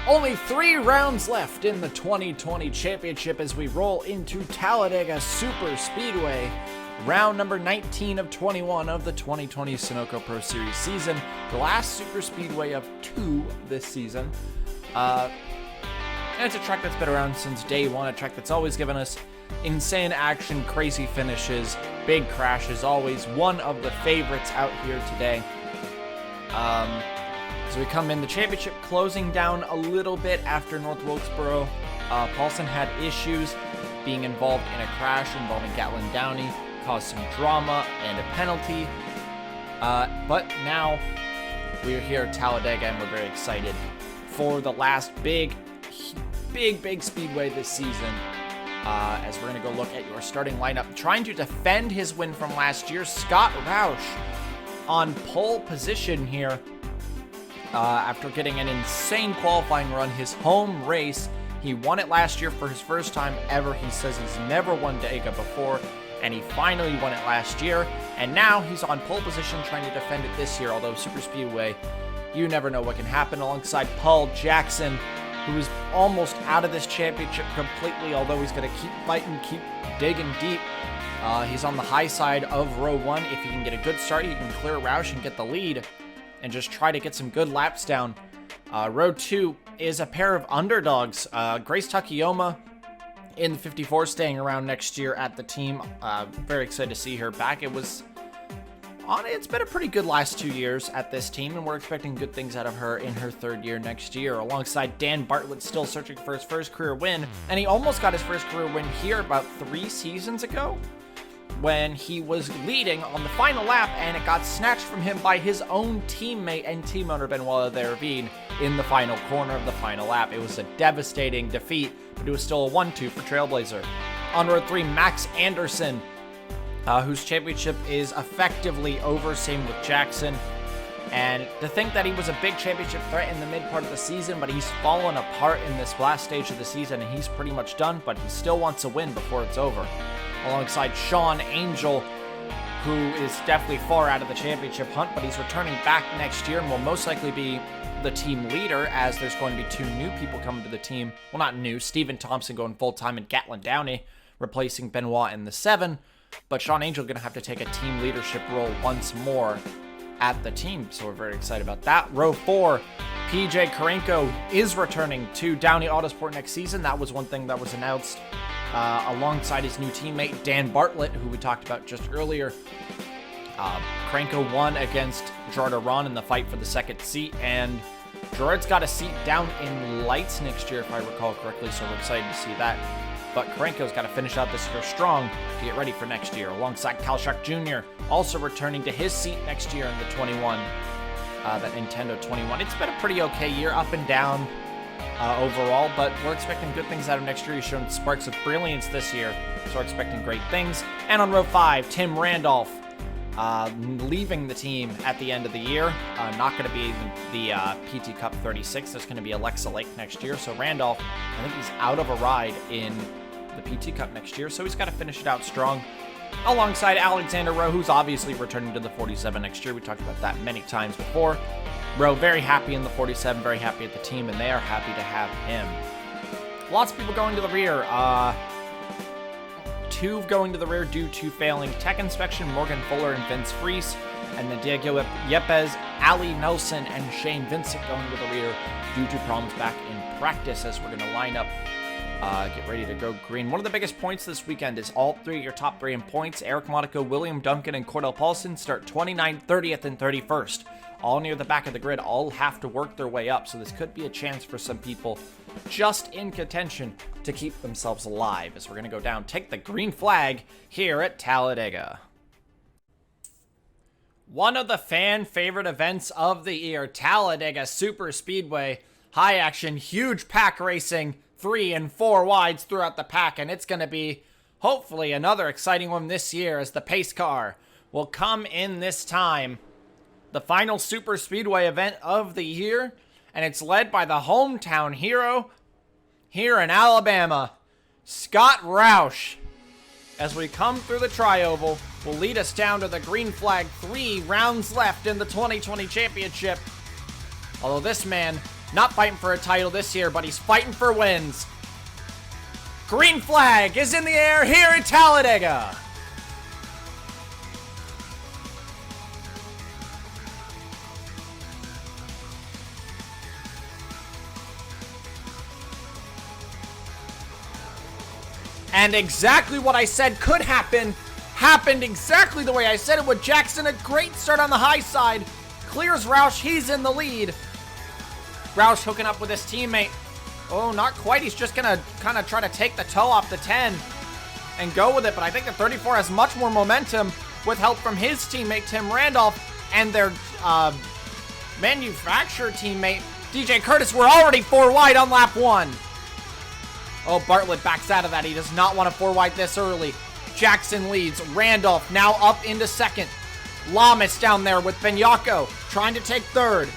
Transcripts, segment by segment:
Only 3 rounds left in the 2020 championship as we roll into Talladega Superspeedway, round number 19 of 21 of the 2020 Sunoco Pro Series season, the last Superspeedway of 2 this season. And it's a track that's been around since day one, a track that's always given us insane action, crazy finishes, big crashes, always one of the favorites out here today. As we come in, the championship closing down a little bit after North Wilkesboro. Paulson had issues being involved in a crash involving Gatlin Downey, caused some drama and a penalty. But now we're here at Talladega and we're very excited for the last big speedway this season. As we're going to go look at your starting lineup. Trying to defend his win from last year, Scott Roush on pole position here. After getting an insane qualifying run, his home race. He won it last year for his first time ever. He says he's never won Dega before, and he finally won it last year. And now he's on pole position trying to defend it this year, although Superspeedway, you never know what can happen, alongside Paul Jackson, who is almost out of this championship completely, although he's going to keep fighting, keep digging deep. He's on the high side of row 1. If he can get a good start, he can clear Roush and get the lead and just try to get some good laps down. Row 2 is a pair of underdogs. Grace Takayoma in the 54 staying around next year at the team. Very excited to see her back. It's been a pretty good last 2 years at this team, and we're expecting good things out of her in her 3rd year next year. Alongside Dan Bartlett, still searching for his first career win, and he almost got his first career win here about 3 seasons ago, when he was leading on the final lap and it got snatched from him by his own teammate and team owner Benoit Ravine in the final corner of the final lap. It was a devastating defeat, but it was still a 1-2 for Trailblazer. On row 3, Max Anderson, whose championship is effectively over, same with Jackson. And to think that he was a big championship threat in the mid part of the season, but he's fallen apart in this last stage of the season and he's pretty much done, but he still wants a win before it's over. Alongside Sean Angel, who is definitely far out of the championship hunt, but he's returning back next year and will most likely be the team leader, as there's going to be 2 new people coming to the team. Well, not new. Steven Thompson going full-time and Gatlin Downey replacing Benoit in the 7. But Sean Angel going to have to take a team leadership role once more at the team, so we're very excited about that. Row 4, PJ Karenko is returning to Downey Autosport next season. That was one thing that was announced. Alongside his new teammate, Dan Bartlett, who we talked about just earlier. Kranko won against Gerard Aron in the fight for the 2nd seat, and Gerard's got a seat down in lights next year, if I recall correctly, so we're excited to see that. But Karenko's got to finish out this year strong to get ready for next year, alongside Kalshak Jr., also returning to his seat next year in the 21, that Nintendo 21. It's been a pretty okay year, up and down. Overall, but we're expecting good things out of next year. He's shown sparks of brilliance this year, so we're expecting great things. And on row 5, Tim Randolph leaving the team at the end of the year. Not going to be the PT Cup 36. There's going to be Alexa Lake next year. So Randolph, I think he's out of a ride in the PT Cup next year, so he's got to finish it out strong. Alongside Alexander Rowe, who's obviously returning to the 47 next year. We talked about that many times before. Rowe very happy in the 47, very happy at the team, and they are happy to have him. Lots of people going to the rear. 2 going to the rear due to failing tech inspection, Morgan Fuller and Vince Freese, and then Diego Yepes, Ali Nelson, and Shane Vincent going to the rear due to problems back in practice, as we're going to line up, get ready to go green. One of the biggest points this weekend is all 3 of your top 3 in points. Eric Monaco, William Duncan, and Cordell Paulson start 29th, 30th, and 31st. All near the back of the grid, all have to work their way up, so this could be a chance for some people just in contention to keep themselves alive, as we're going to go down, take the green flag here at Talladega. One of the fan favorite events of the year, Talladega Superspeedway. High action, huge pack racing, 3 and 4 wides throughout the pack, and it's going to be hopefully another exciting one this year, as the pace car will come in this time. The final Superspeedway event of the year, and it's led by the hometown hero here in Alabama, Scott Roush. As we come through the tri-oval, will lead us down to the green flag. 3 rounds left in the 2020 championship. Although this man Not fighting for a title this year, but he's fighting for wins. Green flag is in the air here at Talladega. And exactly what I said could happen, happened exactly the way I said it would. Jackson, a great start on the high side. Clears Roush, he's in the lead. Roush hooking up with his teammate. Oh, not quite. He's just gonna kind of try to take the toe off the 10 and go with it. But I think the 34 has much more momentum with help from his teammate, Tim Randolph, and their manufacturer teammate, DJ Curtis. We're already 4 wide on lap 1. Oh, Bartlett backs out of that. He does not want to 4 wide this early. Jackson leads. Randolph now up into second. Lamas down there with Benyako trying to take third.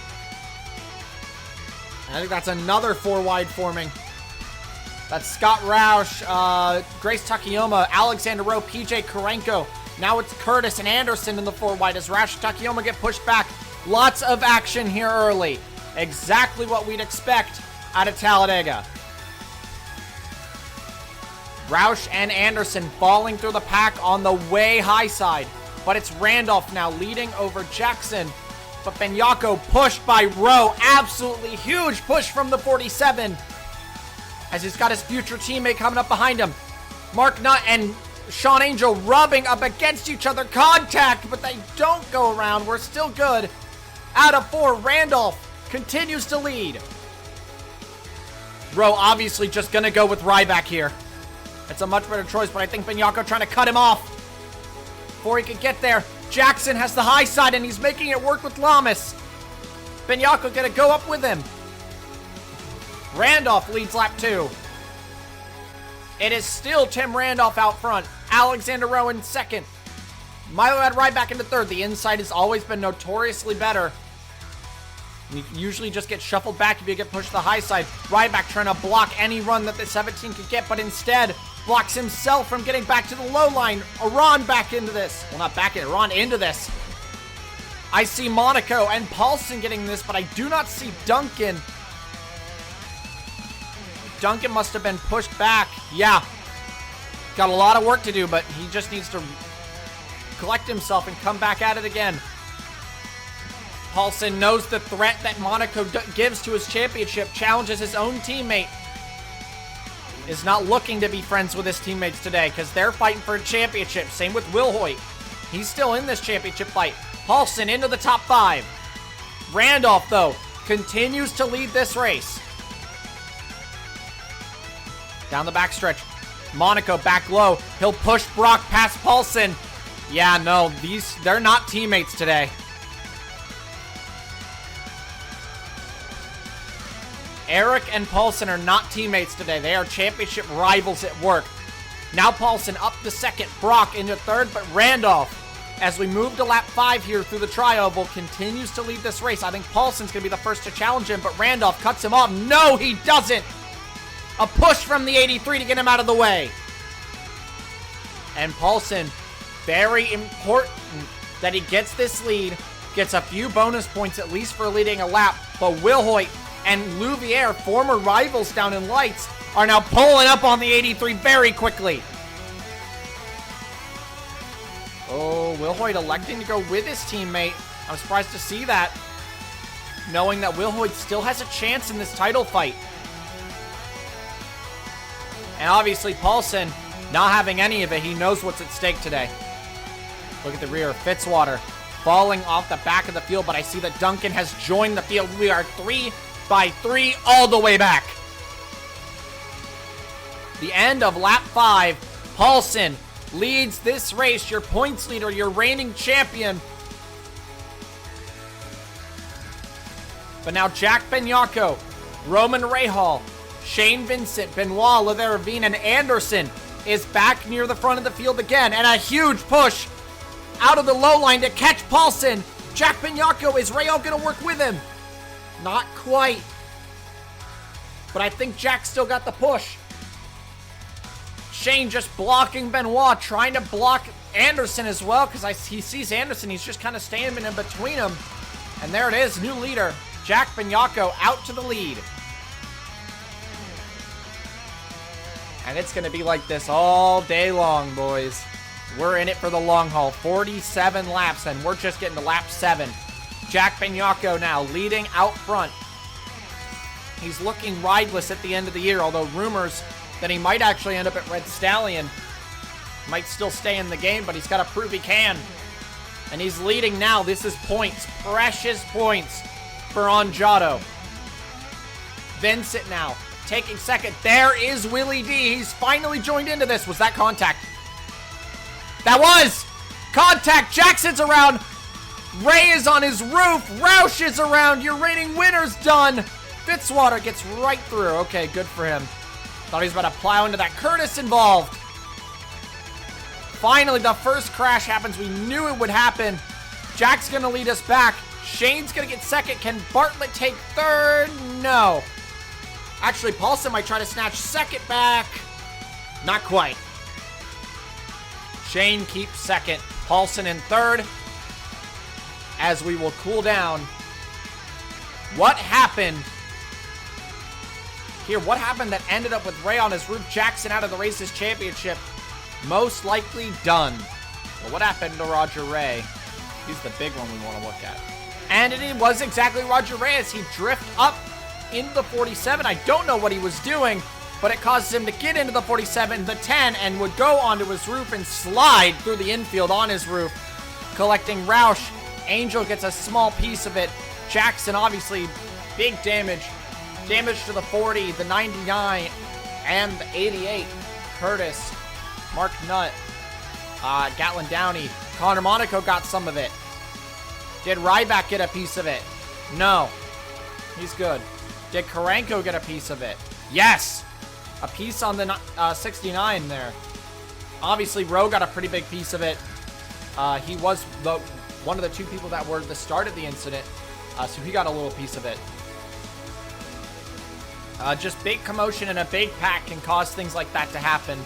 I think that's another 4 wide forming. That's Scott Roush, Grace Takayoma, Alexander Rowe, PJ Karenko. Now it's Curtis and Anderson in the 4 wide as Roush and Takayoma get pushed back. Lots of action here early. Exactly what we'd expect out of Talladega. Roush and Anderson falling through the pack on the way high side. But it's Randolph now leading over Jackson. But Benyako pushed by Rowe. Absolutely huge push from the 47. As he's got his future teammate coming up behind him. Mark Nutt and Sean Angel rubbing up against each other. Contact, but they don't go around. We're still good. Out of 4, Randolph continues to lead. Rowe obviously just going to go with Ryback here. It's a much better choice, but I think Benyako trying to cut him off before he could get there. Jackson has the high side, and he's making it work with Lamas. Benyako gonna go up with him. Randolph leads lap 2. It is still Tim Randolph out front. Alexander Rowe in second. Milo had Ryback into third. The inside has always been notoriously better. You usually just get shuffled back if you get pushed to the high side. Ryback trying to block any run that the 17 could get, but instead blocks himself from getting back to the low line. Iran back into this. Well, not back in, Iran into this. I see Monaco and Paulson getting this, but I do not see Duncan. Duncan must have been pushed back. Yeah. Got a lot of work to do, but he just needs to collect himself and come back at it again. Paulson knows the threat that Monaco gives to his championship, challenges his own teammate. Is not looking to be friends with his teammates today because they're fighting for a championship. Same with Will Hoyt. He's still in this championship fight. Paulson into the top 5. Randolph, though, continues to lead this race. Down the backstretch. Monaco back low. He'll push Brock past Paulson. Yeah, no, they're not teammates today. Eric and Paulson are not teammates today. They are championship rivals at work. Now Paulson up to second. Brock into third, but Randolph, as we move to lap 5 here through the tri-oval, continues to lead this race. I think Paulson's going to be the first to challenge him, but Randolph cuts him off. No, he doesn't. A push from the 83 to get him out of the way. And Paulson, very important that he gets this lead, gets a few bonus points at least for leading a lap, but Will Hoyt and Louvier, former rivals down in lights, are now pulling up on the 83 very quickly. Oh, Will Hoyt electing to go with his teammate. I'm surprised to see that, knowing that Will Hoyt still has a chance in this title fight. And obviously Paulson, not having any of it, he knows what's at stake today. Look at the rear. Fitzwater falling off the back of the field, but I see that Duncan has joined the field. We are 3 by 3 all the way back. The end of lap 5. Paulson leads this race. Your points leader, your reigning champion. But now Jack Benyako, Roman Rahal, Shane Vincent, Benoit, Leveravine, and Anderson is back near the front of the field again. And a huge push out of the low line to catch Paulson. Jack Benyako, is Rahal going to work with him? Not quite. But I think Jack still got the push. Shane just blocking Benoit, trying to block Anderson as well, because he sees Anderson. He's just kind of standing in between them. And there it is, new leader. Jack Bignacco out to the lead. And it's going to be like this all day long, boys. We're in it for the long haul. 47 laps, and we're just getting to lap 7. Jack Bignacco now leading out front. He's looking rideless at the end of the year, although rumors that he might actually end up at Red Stallion. Might still stay in the game, but he's got to prove he can. And he's leading now. This is points. Precious points for Anjato. Vincent now taking second. There is Willie D. He's finally joined into this. Was that contact? That was! Contact! Jackson's around! Ray is on his roof! Roush is around! Your reigning winner's done! Fitzwater gets right through. Okay, good for him. Thought he was about to plow into that. Curtis involved. Finally, the first crash happens. We knew it would happen. Jack's gonna lead us back. Shane's gonna get second. Can Bartlett take third? No. Actually, Paulson might try to snatch second back. Not quite. Shane keeps second. Paulson in third. As we will cool down. What happened here? What happened that ended up with Ray on his roof? Jackson out of the Races Championship. Most likely done. Well, what happened to Roger Ray? He's the big one we want to look at. And it was exactly Roger Ray as he drifted up into the 47. I don't know what he was doing, but it caused him to get into the 47, the 10, and would go onto his roof and slide through the infield on his roof, collecting Roush. Angel gets a small piece of it. Jackson, obviously, big damage. Damage to the 40, the 99, and the 88. Curtis, Mark Nutt, Gatlin Downey. Connor Monaco got some of it. Did Ryback get a piece of it? No. He's good. Did Karanko get a piece of it? Yes! A piece on the 69 there. Obviously, Rowe got a pretty big piece of it. He was one of the 2 people that were the start of the incident. So he got a little piece of it. Just big commotion and a big pack can cause things like that to happen.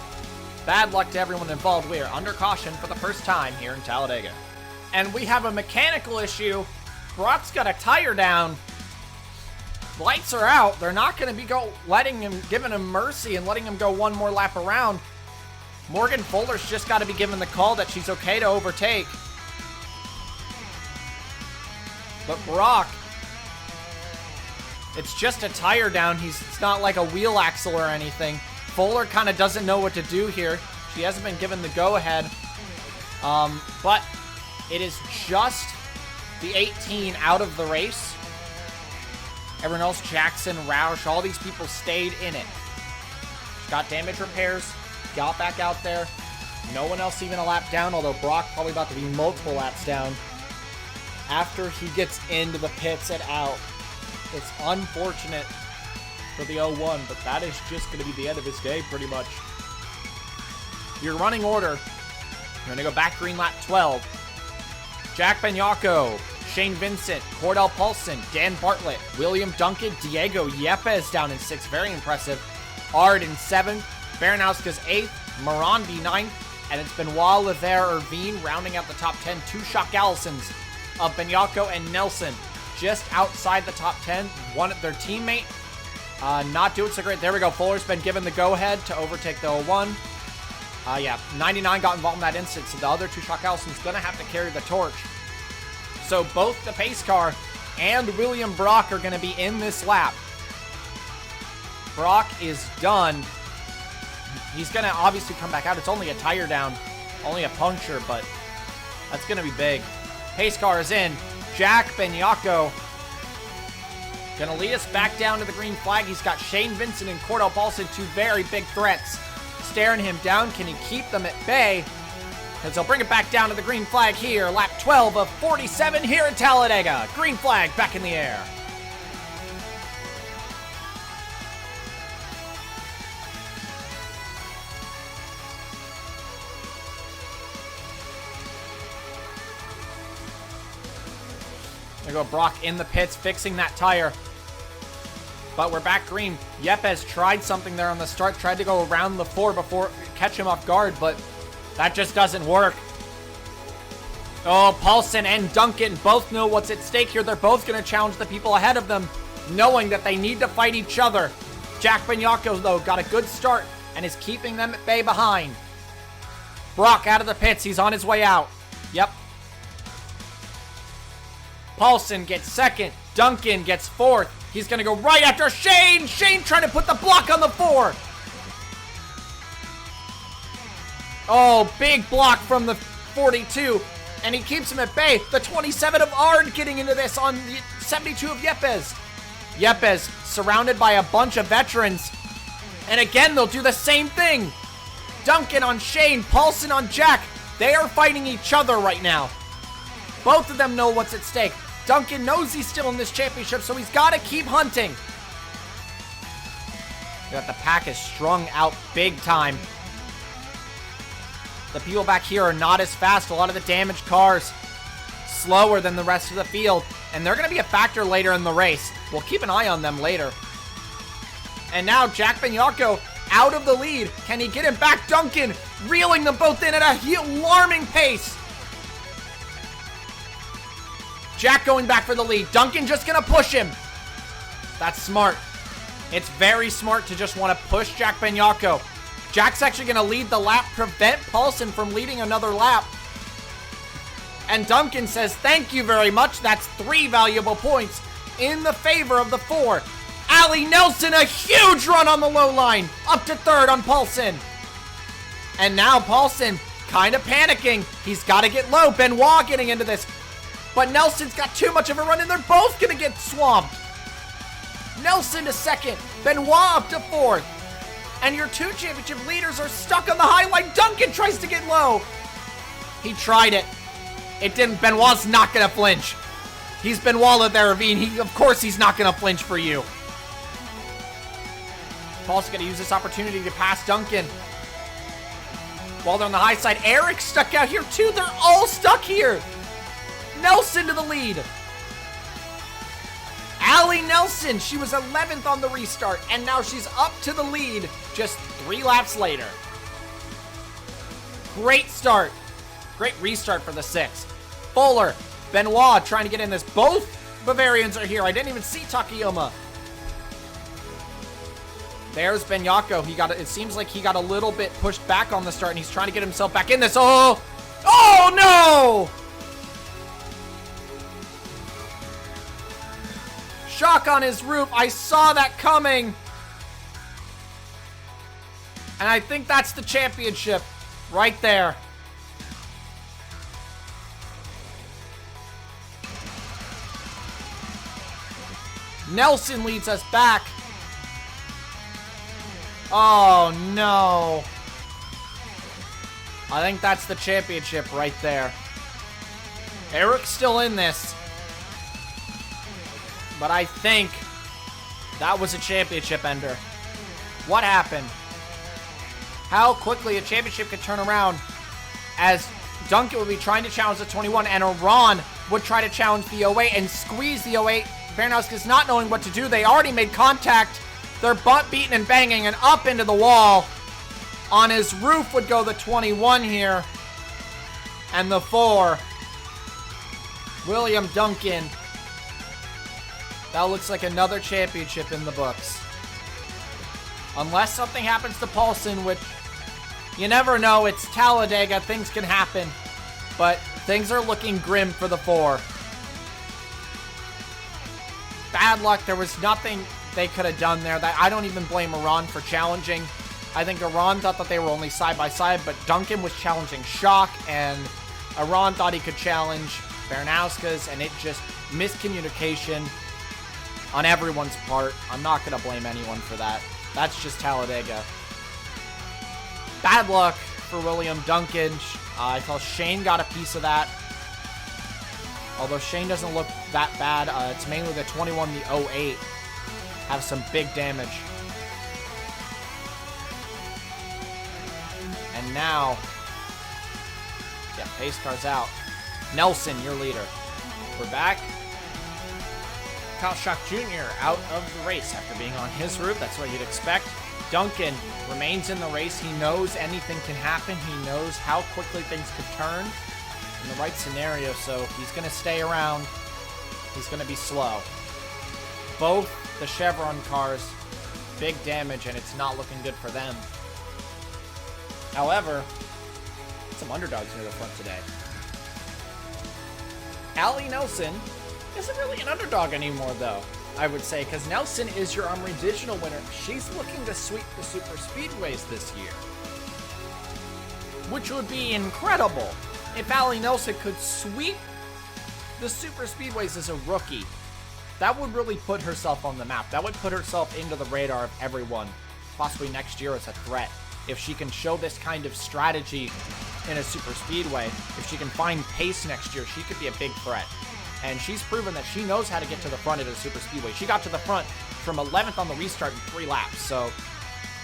Bad luck to everyone involved. We are under caution for the first time here in Talladega. And we have a mechanical issue. Brock's got a tire down. Lights are out. They're not going to be giving him mercy and letting him go one more lap around. Morgan Fuller's just got to be given the call that she's okay to overtake. But Brock, it's just a tire down. It's not like a wheel axle or anything. Fuller kind of doesn't know what to do here. She hasn't been given the go-ahead. But it is just the 18 out of the race. Everyone else, Jackson, Roush, all these people stayed in it. Got damage repairs, got back out there. No one else even a lap down, although Brock probably about to be multiple laps down after he gets into the pits and out. It's unfortunate for the 01, but that is just going to be the end of his day, pretty much. Your running order, you're going to go back green lap 12. Jack Bignacco, Shane Vincent, Cordell Paulson, Dan Bartlett, William Duncan, Diego Yepes down in 6th, very impressive. Ard in 7th, Baranowska's 8th, Morandi 9th, and it's Benoit Lever Irvine rounding out the top 10. 2 Shock Allisons of Bignacco and Nelson just outside the top 10. One of their teammate not doing so great. There we go. Fuller's been given the go-ahead to overtake the 01. 99 got involved in that instance, so the other 2 Shock Allison's going to have to carry the torch. So both the pace car and William Brock are going to be in this lap. Brock is done. He's going to obviously come back out. It's only a tire down, only a puncture, but that's going to be big. Pace car is in. Jack Bignacco going to lead us back down to the green flag. He's got Shane Vincent and Cordell Paulson, 2 very big threats, staring him down. Can he keep them at bay? Because he'll bring it back down to the green flag here. Lap 12 of 47 here at Talladega. Green flag back in the air. There go Brock in the pits, fixing that tire. But we're back green. Yepes tried something there on the start, tried to go around the 4 before catch him off guard, but that just doesn't work. Oh, Paulson and Duncan both know what's at stake here. They're both going to challenge the people ahead of them, knowing that they need to fight each other. Jack Bignacco, though, got a good start and is keeping them at bay behind. Brock out of the pits. He's on his way out. Yep. Paulson gets second. Duncan gets fourth. He's going to go right after Shane. Shane trying to put the block on the 4. Oh, big block from the 42. And he keeps him at bay. The 27 of Ard getting into this on the 72 of Yepes. Yepes surrounded by a bunch of veterans. And again, they'll do the same thing. Duncan on Shane, Paulson on Jack. They are fighting each other right now. Both of them know what's at stake. Duncan knows he's still in this championship, so he's got to keep hunting. The pack is strung out big time. The people back here are not as fast. A lot of the damaged cars slower than the rest of the field. And they're going to be a factor later in the race. We'll keep an eye on them later. And now Jack Bignacco out of the lead. Can he get him back? Duncan reeling them both in at a alarming pace. Jack going back for the lead. Duncan just going to push him. That's smart. It's very smart to just want to push Jack Bignacco. Jack's actually going to lead the lap, prevent Paulson from leading another lap. And Duncan says, thank you very much. That's 3 valuable points in the favor of the 4. Allie Nelson, a huge run on the low line, up to 3rd on Paulson. And now Paulson kind of panicking. He's got to get low. Benoit getting into this. But Nelson's got too much of a run, and they're both going to get swamped. Nelson to 2nd. Benoit up to 4th. And your 2 championship leaders are stuck on the high line. Duncan tries to get low. He tried it. It didn't. Benoit's not going to flinch. He's Benoit there, Ravine. Of course he's not going to flinch for you. Paul's going to use this opportunity to pass Duncan. While they're on the high side, Eric's stuck out here too. They're all stuck here. Nelson to the lead. Allie Nelson, she was 11th on the restart, and now she's up to the lead just 3 laps later. Great start. Great restart for the 6. Fuller, Benoit trying to get in this. Both Bavarians are here. I didn't even see Takayoma. There's Bignacco. It seems like he got a little bit pushed back on the start, and he's trying to get himself back in this. Oh no! Shock on his roof. I saw that coming. And I think that's the championship right there. Nelson leads us back. Oh, no. I think that's the championship right there. Eric's still in this. But I think that was a championship ender. What happened? How quickly a championship could turn around, as Duncan would be trying to challenge the 21 and Iran would try to challenge the 08 and squeeze the 08. Baranowski's not knowing what to do. They already made contact. They're butt beating and banging and up into the wall. On his roof would go the 21 here. And the 4. William Duncan. That looks like another championship in the books. Unless something happens to Paulson, which you never know. It's Talladega. Things can happen. But things are looking grim for the 4. Bad luck. There was nothing they could have done there. That I don't even blame Iran for challenging. I think Iran thought that they were only side by side, but Duncan was challenging Shock, and Iran thought he could challenge Baranowski's, and it just miscommunication on everyone's part. I'm not going to blame anyone for that. That's just Talladega. Bad luck for William Duncan. I thought Shane got a piece of that. Although Shane doesn't look that bad. It's mainly the 21, the 08. Have some big damage. And now, yeah, pace car's out. Nelson, your leader. We're back. Kyle Shock Jr. out of the race after being on his route. That's what you'd expect. Duncan remains in the race. He knows anything can happen. He knows how quickly things could turn. in the right scenario, so he's going to stay around. He's going to be slow. Both the Chevron cars, big damage, and it's not looking good for them. However, some underdogs near the front today. Allie Nelson isn't really an underdog anymore, though, I would say, because Nelson is your Armory Digital winner. She's looking to sweep the Superspeedways this year, which would be incredible if Allie Nelson could sweep the Superspeedways as a rookie. That would really put herself on the map. That would put herself into the radar of everyone, possibly next year as a threat. If she can show this kind of strategy in a Superspeedway, if she can find pace next year, she could be a big threat. And she's proven that she knows how to get to the front at a Superspeedway. She got to the front from 11th on the restart in 3 laps, so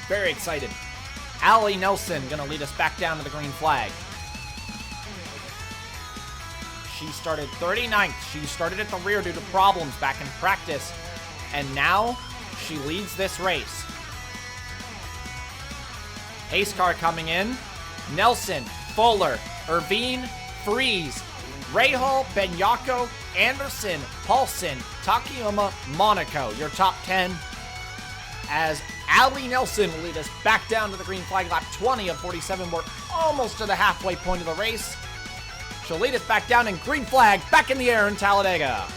very excited. Allie Nelson gonna lead us back down to the green flag. She started 39th. She started at the rear due to problems back in practice, and now she leads this race. Pace car coming in. Nelson, Fuller, Irvine, Freeze, Rahal, Benyako, Anderson, Paulson, Takayoma, Monaco. Your top 10 as Allie Nelson will lead us back down to the green flag lap 20 of 47. We're almost to the halfway point of the race. She'll lead us back down in green flag, back in the air in Talladega.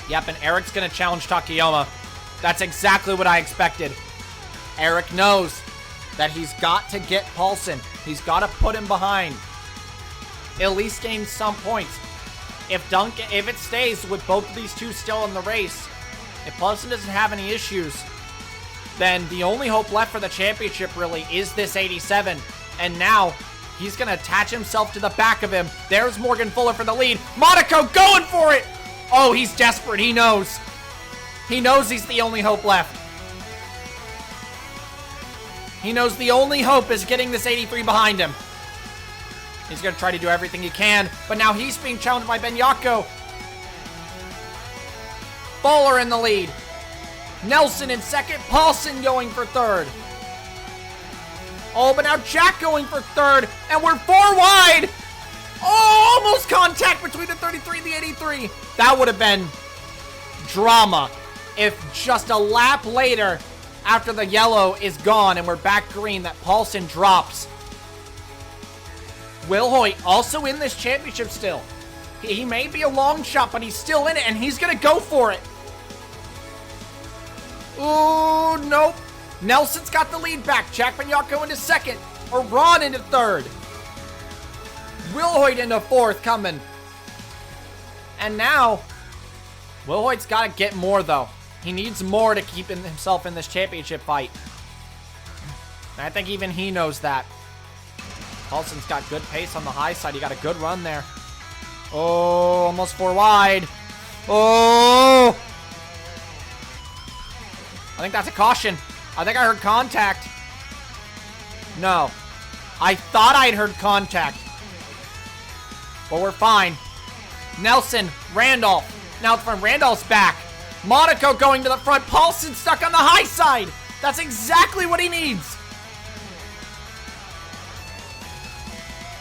Yep, and Eric's going to challenge Takayoma. That's exactly what I expected. Eric knows that he's got to get Paulson. He's got to put him behind. At least gain some points. If it stays with both of these two still in the race, if Paulson doesn't have any issues, then the only hope left for the championship really is this 87. And now he's going to attach himself to the back of him. There's Morgan Fuller for the lead. Monaco going for it. Oh, he's desperate. He knows. He knows he's the only hope left. He knows the only hope is getting this 83 behind him. He's going to try to do everything he can, but now he's being challenged by Benyako. Fuller in the lead. Nelson in second. Paulson going for third. Oh, but now Jack going for third, and we're 4 wide. Oh, almost contact between the 33 and the 83. That would have been drama if just a lap later, after the yellow is gone and we're back green, that Paulson drops. Will Hoyt also in this championship still. He may be a long shot, but he's still in it, and he's going to go for it. Ooh, nope. Nelson's got the lead back. Jack Benyako into second. Or Ron into third. Will Hoyt into fourth coming. And now, Will Hoyt's got to get more, though. He needs more to keep himself in this championship fight. And I think even he knows that. Paulson's got good pace on the high side. He got a good run there. Oh, almost 4 wide. Oh! I think that's a caution. I think I heard contact. No. I thought I'd heard contact. But we're fine. Nelson, Randolph. Now it's from Randolph's back. Monaco going to the front. Paulson stuck on the high side. That's exactly what he needs.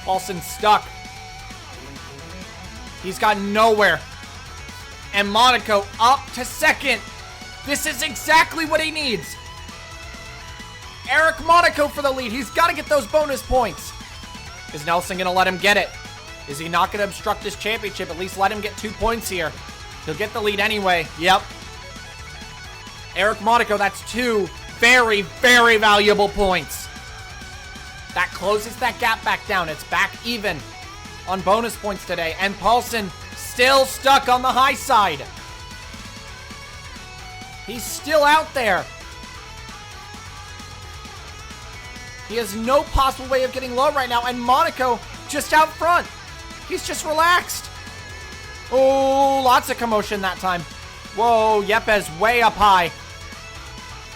Paulson stuck. He's got nowhere. And Monaco up to second. This is exactly what he needs. Eric Monaco for the lead. He's got to get those bonus points. Is Nelson going to let him get it? Is he not going to obstruct this championship? At least let him get 2 points here. He'll get the lead anyway. Yep. Eric Monaco, that's 2 very, very valuable points. That closes that gap back down. It's back even on bonus points today. And Paulson still stuck on the high side. He's still out there. He has no possible way of getting low right now. And Monaco just out front. He's just relaxed. Oh, lots of commotion that time. Whoa, Yepes way up high.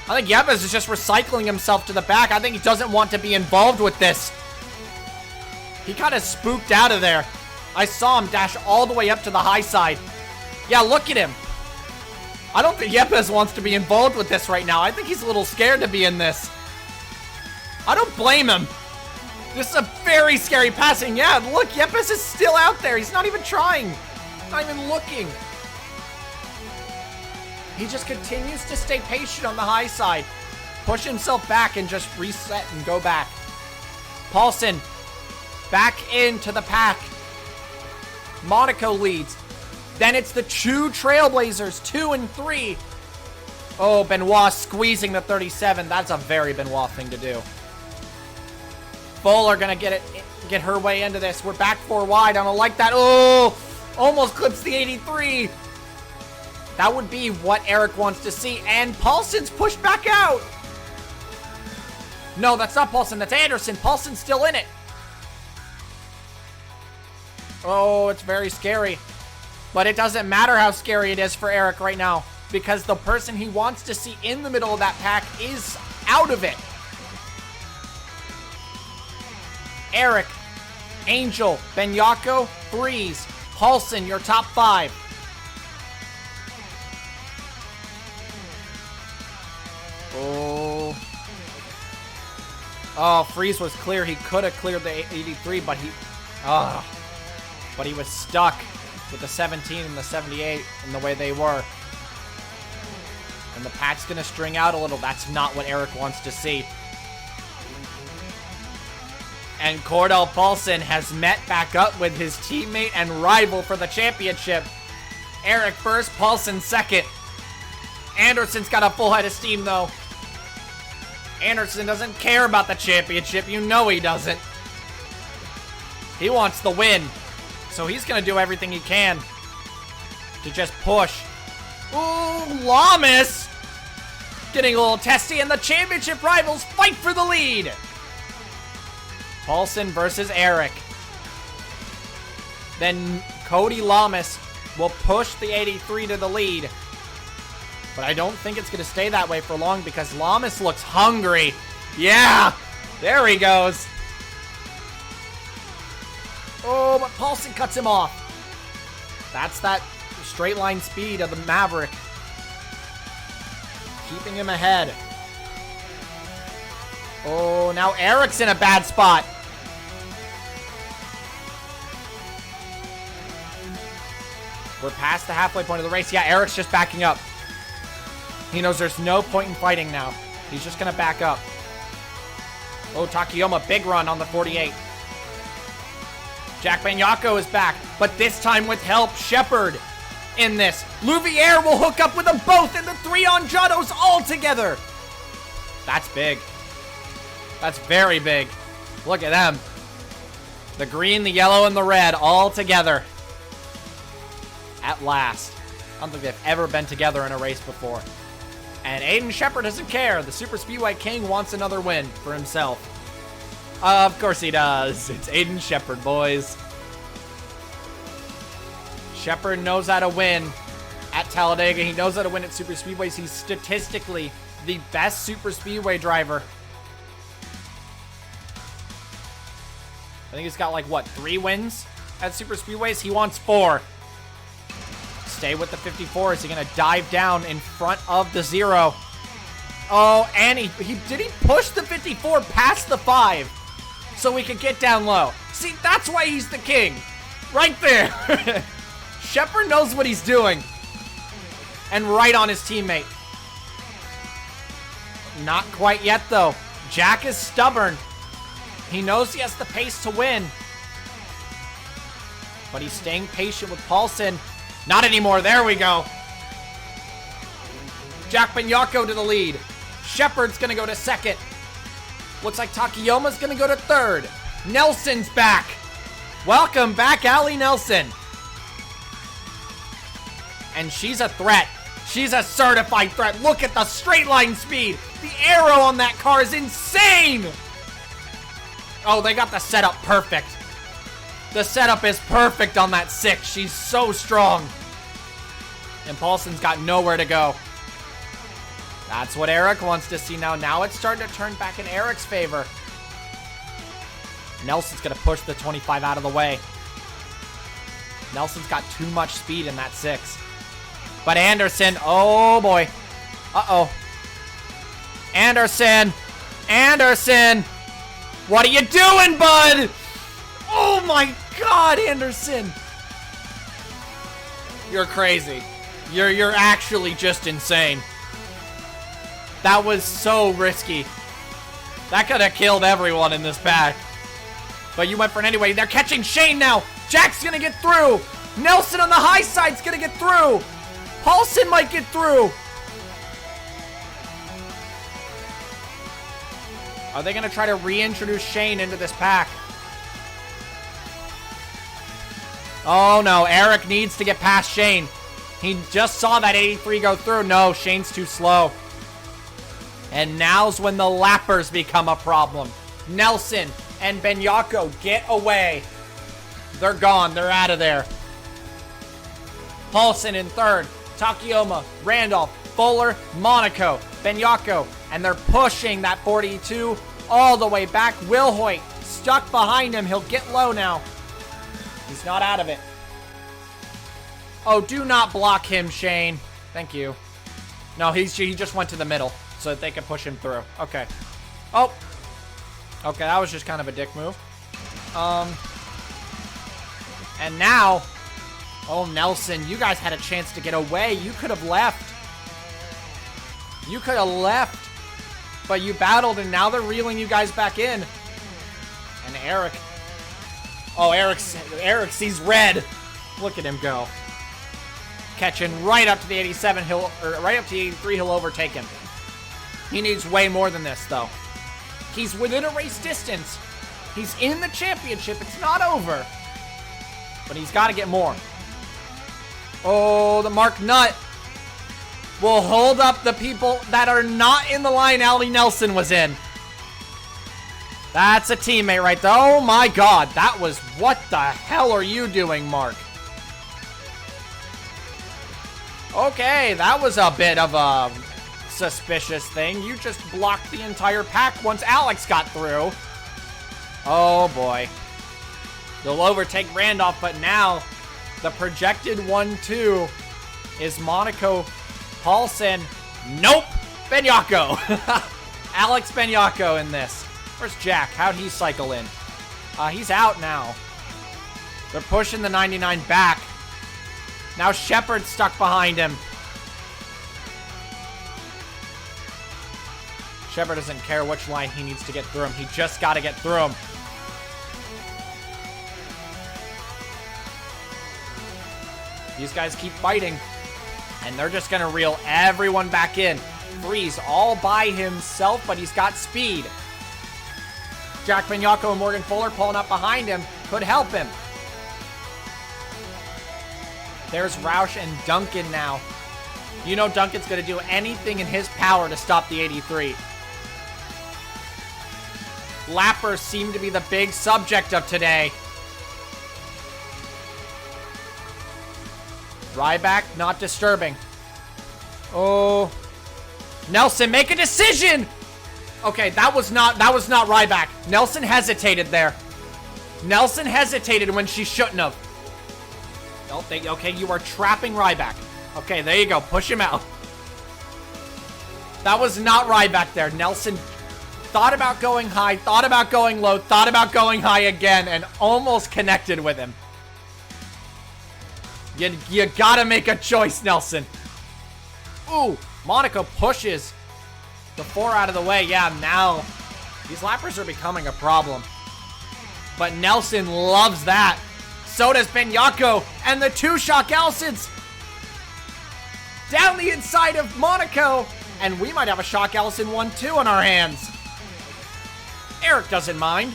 I think Yepes is just recycling himself to the back. I think he doesn't want to be involved with this. He kind of spooked out of there. I saw him dash all the way up to the high side. Yeah, look at him. I don't think Yepes wants to be involved with this right now. I think he's a little scared to be in this. I don't blame him. This is a very scary passing. Yeah, look, Yepes is still out there. He's not even trying. Not even looking. He just continues to stay patient on the high side. Push himself back and just reset and go back. Paulson back into the pack. Monaco leads. Then it's the two Trailblazers, 2 and 3. Oh, Benoit squeezing the 37. That's a very Benoit thing to do. Fuller gonna get her way into this. We're back 4 wide. I don't like that. Oh, almost clips the 83. That would be what Eric wants to see. And Paulson's pushed back out. No, that's not Paulson. That's Anderson. Paulson's still in it. Oh, it's very scary. But it doesn't matter how scary it is for Eric right now, because the person he wants to see in the middle of that pack is out of it. Eric, Angel, Benyako, Freeze, Paulson, your top 5. Oh, Freeze was clear. He could have cleared the 83, but he was stuck with the 17 and the 78 in the way they were. And the pack's gonna string out a little. That's not what Eric wants to see. And Cordell Paulson has met back up with his teammate and rival for the championship. Eric first, Paulson second. Anderson's got a full head of steam, though. Anderson doesn't care about the championship. You know he doesn't. He wants the win. So he's going to do everything he can to just push. Ooh, Lamas getting a little testy, and the championship rivals fight for the lead. Paulson versus Eric. Then Cody Lamas will push the 83 to the lead. But I don't think it's going to stay that way for long, because Lamas looks hungry. Yeah, there he goes. Oh, but Paulson cuts him off. That's that straight line speed of the Maverick, keeping him ahead. Oh, now Eric's in a bad spot. We're past the halfway point of the race. Yeah, Eric's just backing up. He knows there's no point in fighting now. He's just going to back up. Oh, Takayoma, big run on the 48. Jack Benyako is back, but this time with help. Shepard in this. Louviere will hook up with them both, and the 3 on Jottos all together. That's big. That's very big. Look at them. The green, the yellow, and the red all together. At last. I don't think they've ever been together in a race before. And Aiden Shepard doesn't care. The Superspeedway King wants another win for himself. Of course he does. It's Aiden Shepard, boys. Shepard knows how to win at Talladega. He knows how to win at Superspeedways. He's statistically the best Superspeedway driver. I think he's got like, what, 3 wins at Superspeedways? He wants 4. Stay with the 54. Is he going to dive down in front of the 0? Oh, and did he push the 54 past the 5 so we could get down low? See, that's why he's the king. Right there. Shepard knows what he's doing. And right on his teammate. Not quite yet, though. Jack is stubborn. He knows he has the pace to win. But he's staying patient with Paulson. Not anymore. There we go. Jack Benyako to the lead. Shepard's going to go to second. Looks like Takayoma's going to go to third. Nelson's back. Welcome back, Allie Nelson. And she's a threat. She's a certified threat. Look at the straight line speed. The arrow on that car is insane. Oh, they got the setup perfect. The setup is perfect on that 6. She's so strong. And Paulson's got nowhere to go. That's what Eric wants to see now. Now it's starting to turn back in Eric's favor. Nelson's going to push the 25 out of the way. Nelson's got too much speed in that 6. But Anderson, oh boy. Uh-oh. Anderson. Anderson. What are you doing, bud? Oh my God, Anderson. You're crazy. You're actually just insane. That was so risky. That could have killed everyone in this pack. But you went for it anyway. They're catching Shane now. Jack's gonna get through. Nelson on the high side's gonna get through. Paulson might get through. Are they gonna try to reintroduce Shane into this pack? Oh no, Eric needs to get past Shane. He just saw that 83 go through. No, Shane's too slow. And now's when the lappers become a problem. Nelson and Benyako get away. They're gone. They're out of there. Paulson in third. Takayoma, Randolph, Fuller, Monaco, Benyako. And they're pushing that 42 all the way back. Will Hoyt stuck behind him. He'll get low now. He's not out of it. Oh, do not block him, Shane. Thank you. No, he just went to the middle so that they can push him through. Okay. Oh. Okay, that was just kind of a dick move. And now... Oh, Nelson, you guys had a chance to get away. You could have left. You could have left. But you battled, and now they're reeling you guys back in. And Eric... Oh, Eric sees red. Look at him go. Catching right up to the 87. Right up to the 83. He'll overtake him. He needs way more than this, though. He's within a race distance. He's in the championship. It's not over. But he's got to get more. Oh, the Mark Nutt will hold up the people that are not in the line Allie Nelson was in. That's a teammate right there. Oh my God. That was, what the hell are you doing, Mark? Okay, that was a bit of a suspicious thing. You just blocked the entire pack once Alex got through. Oh boy. They'll overtake Randolph, but now the projected 1-2 is Monaco, Paulson. Nope, Benyako. Alex Benyako in this. Where's Jack? How'd he cycle in? He's out now. They're pushing the 99 back. Now Shepard's stuck behind him. Shepard doesn't care which line he needs to get through him. He just got to get through him. These guys keep fighting. And they're just going to reel everyone back in. Freeze all by himself, but he's got speed. Jack Benyako and Morgan Fuller pulling up behind him could help him. There's Roush and Duncan now. You know Duncan's going to do anything in his power to stop the 83. Lappers seem to be the big subject of today. Ryback, not disturbing. Oh. Nelson, make a decision! Okay, that was not Ryback. Nelson hesitated there. Nelson hesitated when she shouldn't have. Okay, you are trapping Ryback. Okay, there you go. Push him out. That was not Ryback there. Nelson thought about going high, thought about going low, thought about going high again, and almost connected with him. You gotta make a choice, Nelson. Ooh, Monaco pushes the 4 out of the way. Yeah, now these lappers are becoming a problem. But Nelson loves that. So does Benyako and the 2 Shock Allisons. Down the inside of Monaco. And we might have a Shock Allison 1-2 on our hands. Eric doesn't mind.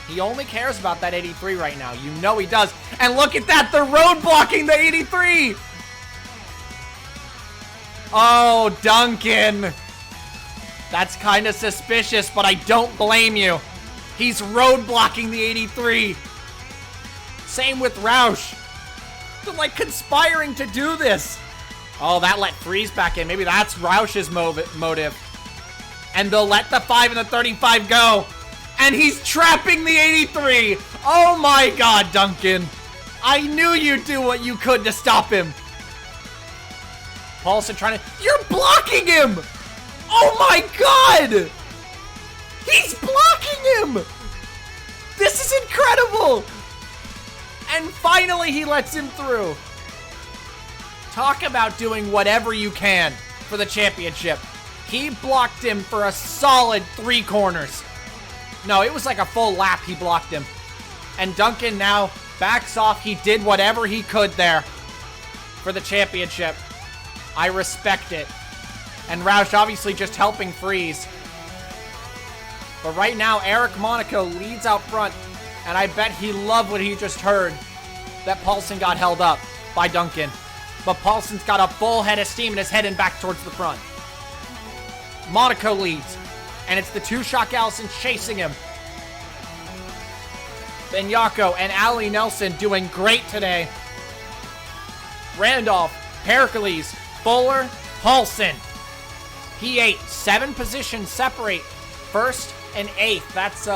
He only cares about that 83 right now. You know he does. And look at that. They're road blocking the 83. Oh, Duncan. That's kind of suspicious, but I don't blame you. He's road blocking the 83. Same with Roush. They're like conspiring to do this. Oh, that let Freeze back in. Maybe that's Roush's motive. And they'll let the 5 and the 35 go. And he's trapping the 83. Oh my God, Duncan. I knew you'd do what you could to stop him. Paulson trying to... You're blocking him! Oh my god! He's blocking him! This is incredible! And finally he lets him through. Talk about doing whatever you can for the championship. He blocked him for a solid 3 corners. No, it was like a full lap he blocked him. And Duncan now backs off. He did whatever he could there for the championship. I respect it. And Roush obviously just helping freeze. But right now, Eric Monaco leads out front. And I bet he loved what he just heard. That Paulson got held up by Duncan. But Paulson's got a full head of steam and is heading back towards the front. Monaco leads. And it's the 2-shot Allison chasing him. Benyako and Ali Nelson doing great today. Randolph, Pericles, Fuller, Paulson. P8, 7 positions separate. First and 8th. That's,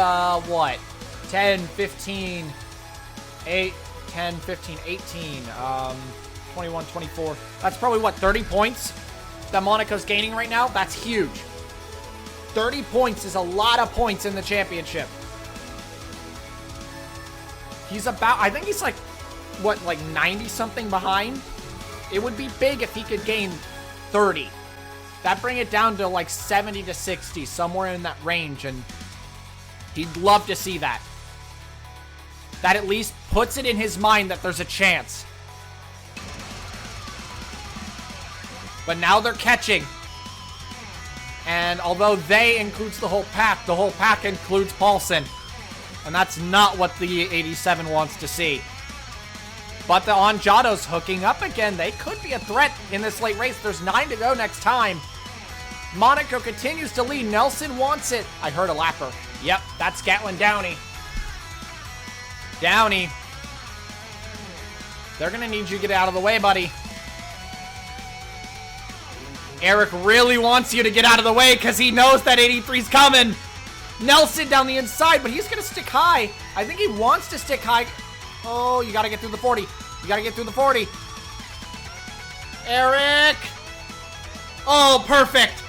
what? 10, 15, 8, 10, 15, 18, 21, 24. That's probably, what, 30 points that Monaco's gaining right now? That's huge. 30 points is a lot of points in the championship. He's about, I think he's like, what, like 90-something behind? It would be big if he could gain 30. That'd bring it down to like 70 to 60, somewhere in that range, and he'd love to see that. That at least puts it in his mind that there's a chance. But now they're catching. And although they includes the whole pack includes Paulson. And that's not what the 87 wants to see. But the Anjado's hooking up again. They could be a threat in this late race. There's 9 to go next time. Monaco continues to lead. Nelson wants it. I heard a lapper. Yep, that's Gatlin Downey. Downey. They're going to need you to get out of the way, buddy. Eric really wants you to get out of the way because he knows that 83's coming. Nelson down the inside, but he's going to stick high. I think he wants to stick high. Oh, you got to get through the 40. You got to get through the 40. Eric. Oh, perfect.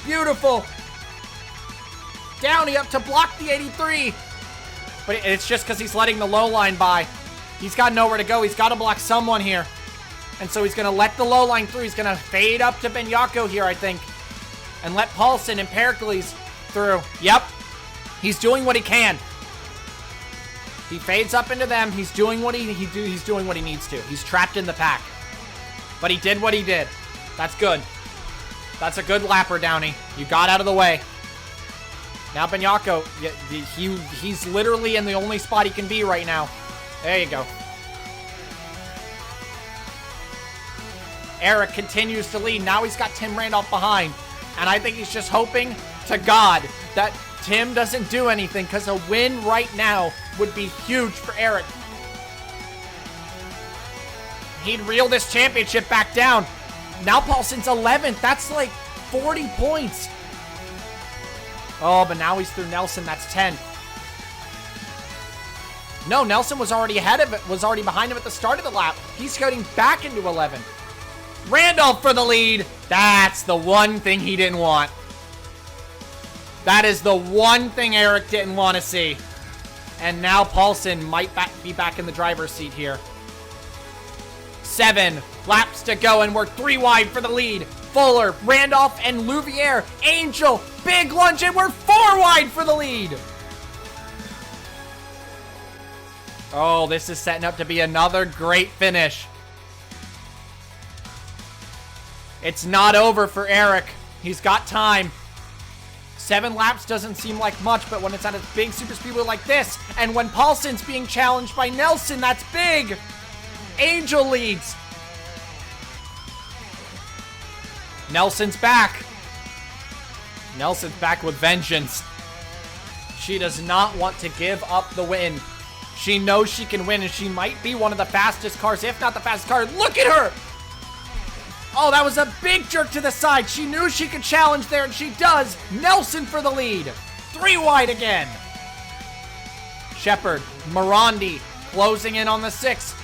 Beautiful. Downey up to block the 83. But it's just because he's letting the low line by. He's got nowhere to go. He's got to block someone here. And so he's going to let the low line through. He's going to fade up to Benyako here, I think. And let Paulson and Pericles through. Yep. He's doing what he can. He fades up into them. He's doing what he's doing what he needs to. He's trapped in the pack. But he did what he did. That's good. That's a good lapper, Downey. You got out of the way. Now Benyako, he's literally in the only spot he can be right now. There you go. Eric continues to lead. Now he's got Tim Randolph behind. And I think he's just hoping to God that Tim doesn't do anything, because a win right now would be huge for Eric. He'd reel this championship back down. Now Paulson's 11th. That's like 40 points. Oh, but now he's through Nelson. That's 10. No, Nelson was already ahead of it, was already behind him at the start of the lap. He's getting back into 11th. Randolph for the lead. That's the one thing he didn't want. That is the one thing Eric didn't want to see. And now Paulson might be back in the driver's seat here. 7 laps to go, and we're 3 wide for the lead. Fuller, Randolph, and Louviere. Angel, big lunge, and we're 4 wide for the lead. Oh, this is setting up to be another great finish. It's not over for Eric. He's got time. 7 laps doesn't seem like much, but when it's at a big superspeedway like this, and when Paulson's being challenged by Nelson, that's big. Angel leads. Nelson's back. Nelson's back with vengeance. She does not want to give up the win. She knows she can win, and she might be one of the fastest cars, if not the fastest car. Look at her! Oh, that was a big jerk to the side. She knew she could challenge there, and she does. Nelson for the lead. 3 wide again. Shepard, Morandi closing in on the 6.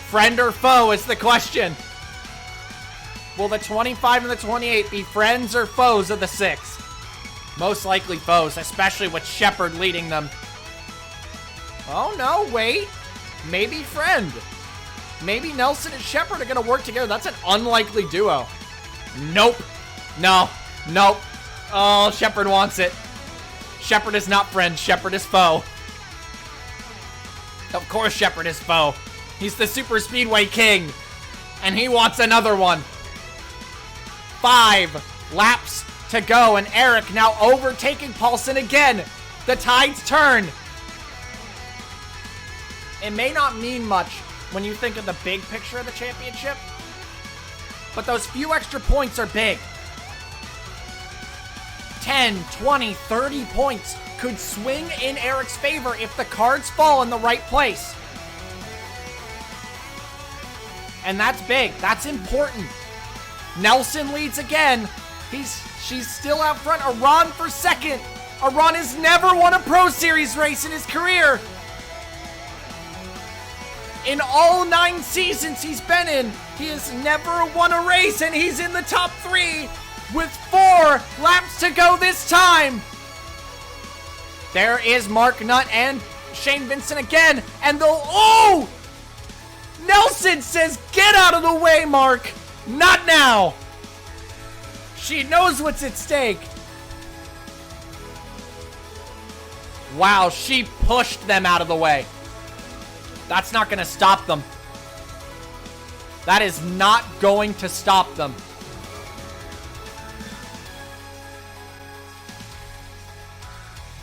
Friend or foe is the question. Will the 25 and the 28 be friends or foes of the 6? Most likely foes, especially with Shepard leading them. Oh no, wait. Maybe friend. Maybe Nelson and Shepard are gonna work together. That's an unlikely duo. Nope. No. Nope. Oh, Shepard wants it. Shepard is not friend. Shepard is foe. Of course Shepard is foe. He's the Superspeedway king. And he wants another one. 5 laps to go. And Eric now overtaking Paulson again. The tides turn. It may not mean much when you think of the big picture of the championship, but those few extra points are big. 10, 20, 30 points could swing in Eric's favor if the cards fall in the right place. And that's big. That's important. Nelson leads again. She's still out front. Aran for second. Aran has never won a Pro Series race in his career. In all 9 seasons he's been in, he has never won a race, and he's in the top 3 with 4 laps to go this time. There is Mark Nutt and Shane Vincent again, and they'll... Oh! Nelson says, get out of the way, Mark. Not now. She knows what's at stake. Wow, she pushed them out of the way. That's not going to stop them. That is not going to stop them.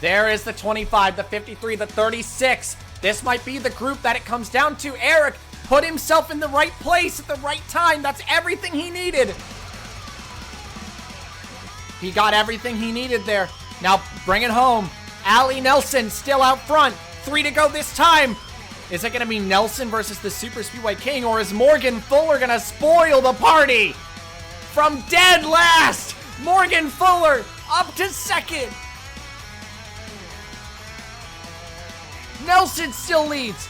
There is the 25, the 53, the 36. This might be the group that it comes down to. Eric put himself in the right place at the right time. That's everything he needed. He got everything he needed there. Now bring it home. Allie Nelson still out front. 3 to go this time. Is it going to be Nelson versus the Superspeedway King, or is Morgan Fuller going to spoil the party? From dead last, Morgan Fuller up to second. Nelson still leads.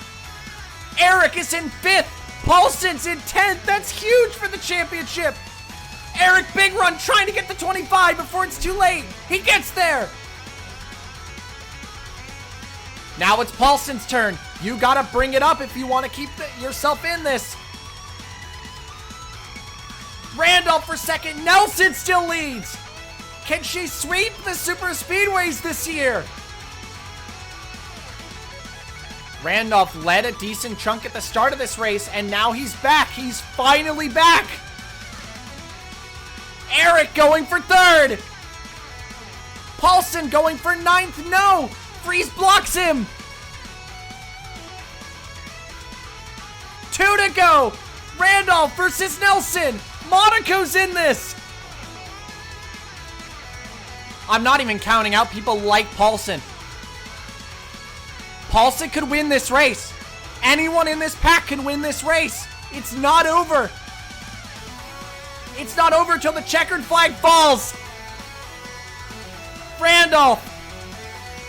Eric is in 5th. Paulson's in 10th. That's huge for the championship. Eric, big run, trying to get the 25 before it's too late. He gets there. Now it's Paulson's turn. You gotta bring it up if you want to keep yourself in this. Randolph for second. Nelson still leads. Can she sweep the Super Speedways this year? Randolph led a decent chunk at the start of this race, and now he's back. He's finally back. Eric going for 3rd. Paulson going for 9th. No! Freeze blocks him. 2 to go. Randolph versus Nelson. Monaco's in this. I'm not even counting out people like Paulson. Paulson could win this race. Anyone in this pack can win this race. It's not over. It's not over till the checkered flag falls. Randolph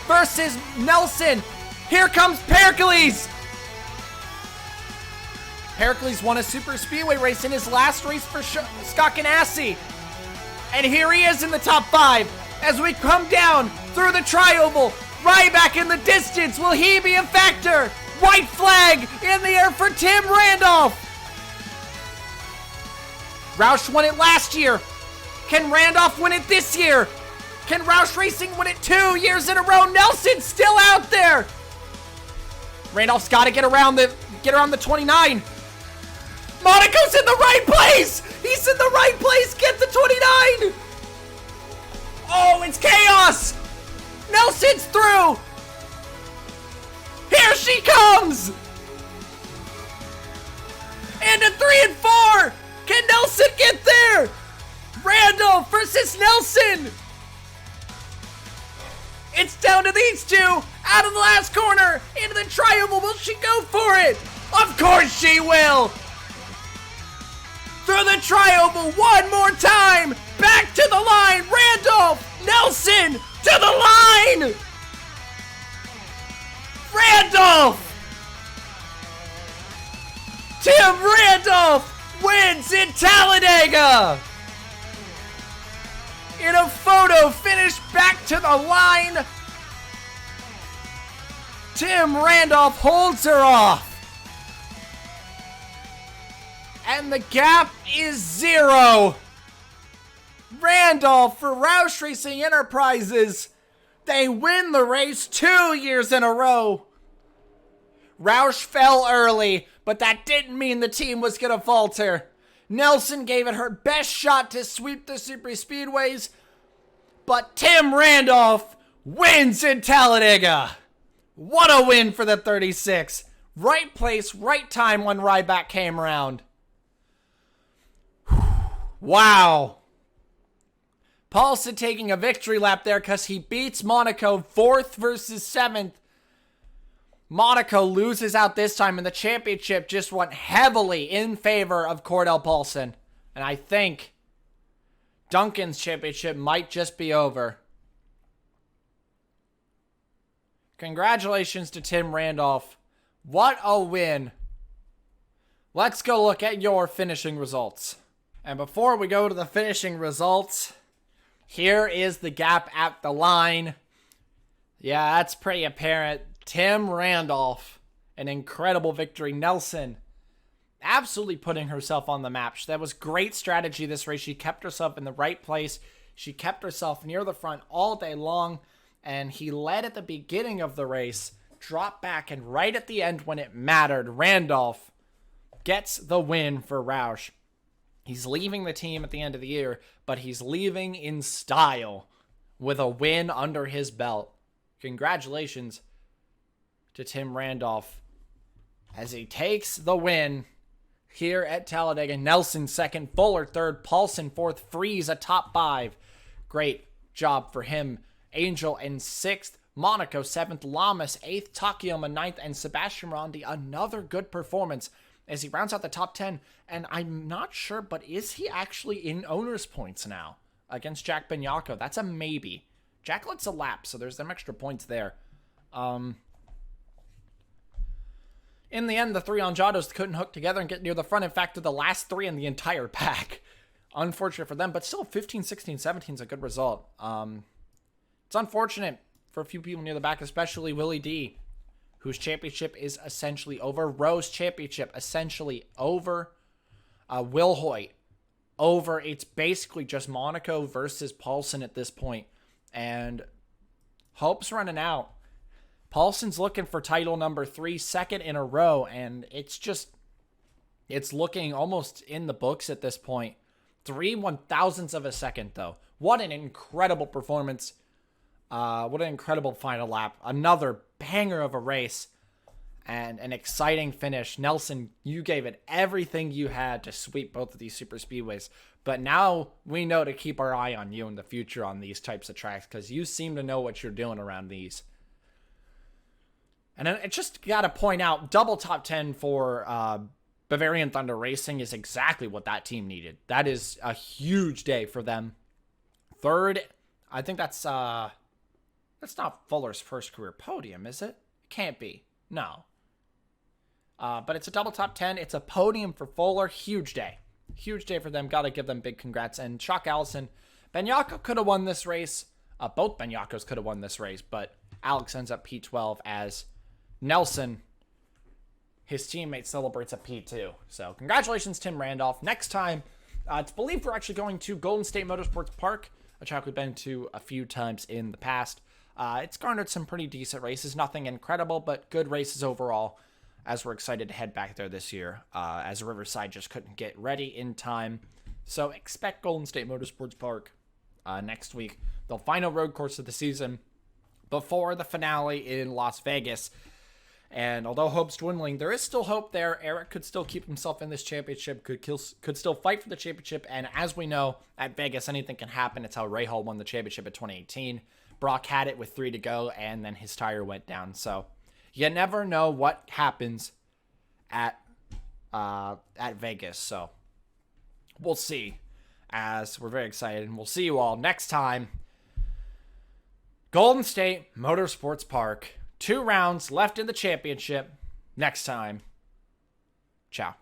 versus Nelson. Here comes Pericles. Pericles won a Super Speedway race in his last race for Scott Ganassi. And here he is in the top 5 as we come down through the tri-oval. Ryback in the distance. Will he be a factor? White flag in the air for Tim Randolph. Roush won it last year. Can Randolph win it this year? Can Roush Racing win it 2 years in a row? Nelson's still out there. Randolph's got to get around the 29. Monaco's in the right place. He's in the right place. Get the 29. Oh, it's chaos. Nelson's through. Here she comes. Into 3 and 4. Can Nelson get there? Randolph versus Nelson. It's down to these two. Out of the last corner. Into the tri-oval. Will she go for it? Of course she will. Through the tri-oval one more time. Back to the line. Randolph. Nelson to the line. Randolph. Tim Randolph wins in Talladega! In a photo finish back to the line, Tim Randolph holds her off. And the gap is 0. Randolph for Roush Racing Enterprises. They win the race 2 years in a row. Roush fell early, but that didn't mean the team was going to falter. Nelson gave it her best shot to sweep the Superspeedways, but Tim Randolph wins in Talladega. What a win for the 36. Right place, right time when Ryback came around. Wow. Paulson taking a victory lap there because he beats Monaco 4th versus 7th. Monaco loses out this time, and the championship just went heavily in favor of Cordell Paulson. And I think Duncan's championship might just be over. Congratulations to Tim Randolph. What a win. Let's go look at your finishing results. And before we go to the finishing results, here is the gap at the line. Yeah, that's pretty apparent. Tim Randolph, an incredible victory. Nelson, absolutely putting herself on the map. That was great strategy this race. She kept herself in the right place. She kept herself near the front all day long. And he led at the beginning of the race, dropped back, and right at the end when it mattered, Randolph gets the win for Roush. He's leaving the team at the end of the year, but he's leaving in style with a win under his belt. Congratulations to Tim Randolph as he takes the win here at Talladega. Nelson 2nd, Fuller 3rd, Paulson 4th, Freeze a top 5. Great job for him. Angel in 6th, Monaco 7th, Lamas 8th, Takayoma 9th, and Sebastian Rondi, another good performance as he rounds out the top 10. And I'm not sure, but is he actually in owner's points now against Jack Bignacco? That's a maybe. Jack lets a lap, so there's some extra points there. In the end, the 3 Anjados couldn't hook together and get near the front. In fact, they're the last 3 in the entire pack. Unfortunate for them, but still 15, 16, 17 is a good result. It's unfortunate for a few people near the back, especially Willie D, whose championship is essentially over. Rowe's championship essentially over. Will Hoyt over. It's basically just Monaco versus Paulson at this point. And hope's running out. Paulson's looking for title number 3, 2nd in a row. And it's looking almost in the books at this point. 3 1,000ths of a second, though. What an incredible performance. What an incredible final lap. Another banger of a race. And an exciting finish. Nelson, you gave it everything you had to sweep both of these super speedways. But now we know to keep our eye on you in the future on these types of tracks, because you seem to know what you're doing around these. And I just got to point out, double top 10 for Bavarian Thunder Racing is exactly what that team needed. That is a huge day for them. 3rd, I think that's not Fuller's first career podium, is it? It can't be. No. But it's a double top 10. It's a podium for Fuller. Huge day. Huge day for them. Got to give them big congrats. And Chuck Allison, Bignacco could have won this race. Both Bignacos could have won this race, but Alex ends up P12 as Nelson, his teammate, celebrates a P2. So congratulations, Tim Randolph. Next time, it's believed we're actually going to Golden State Motorsports Park, a track we've been to a few times in the past. It's garnered some pretty decent races. Nothing incredible, but good races overall, as we're excited to head back there this year, as Riverside just couldn't get ready in time. So expect Golden State Motorsports Park next week, the final road course of the season, before the finale in Las Vegas. And although hope's dwindling, there is still hope there. Eric could still keep himself in this championship, could still fight for the championship. And as we know, at Vegas, anything can happen. It's how Ray Hall won the championship in 2018. Brock had it with 3 to go, and then his tire went down. So you never know what happens at Vegas. So we'll see, as we're very excited. And we'll see you all next time. Golden State Motorsports Park. 2 rounds left in the championship. Next time. Ciao.